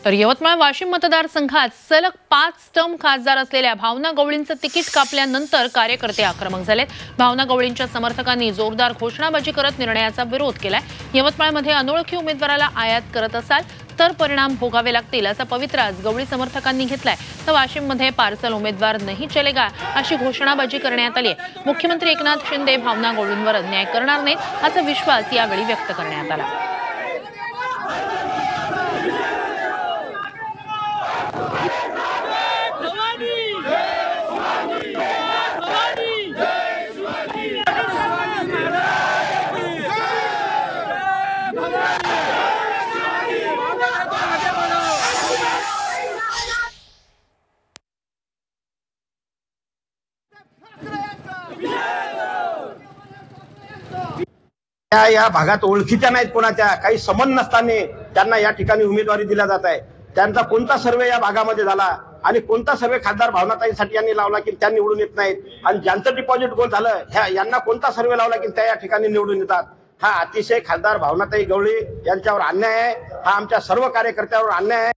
तर यवतमाळ वाशिम मतदारसंघात सलग 5 टर्म खासदार असलेल्या भावना गवळींचं तिकीट कापल्यानंतर कार्यकर्ते आक्रमक झालेत। भावना गवळींच्या समर्थकांनी जोरदार घोषणाबाजी करत निर्णयाचा विरोध केलाय। यवतमाळमध्ये अनोळखी उमेदवाराला आयात करत असाल तर परिणाम भोगावे लागतील असा पवित्राच गवळी समर्थकांनी घेतलाय। तर वाशिममध्ये पार्सल उमेदवार नहीं चलेगा अशी घोषणाबाजी करण्यात आली आहे। मुख्यमंत्री एकनाथ शिंदे भावना गवळींवर अन्याय करणार नाहीत असा विश्वास यावेळी व्यक्त करण्यात आला। या भागात ओळखीच्या नाहीत, कोणाच्या काही संबंध नसताना त्यांना या ठिकाणी उमेदवारी दिल्या जात आहे। त्यांचा कोणता सर्वे या भागामध्ये झाला आणि कोणता सर्वे खासदार भावनाताईंसाठी यांनी लावला की त्या निवडून येत नाहीत, आणि ज्यांचं डिपॉझिट गोल झालं यांना कोणता सर्वे लावला की त्या या ठिकाणी निवडून येतात। हा अतिशय खासदार भावनाताई गवळी यांच्यावर अन्याय आहे, हा आमच्या सर्व कार्यकर्त्यांवर अन्याय आहे।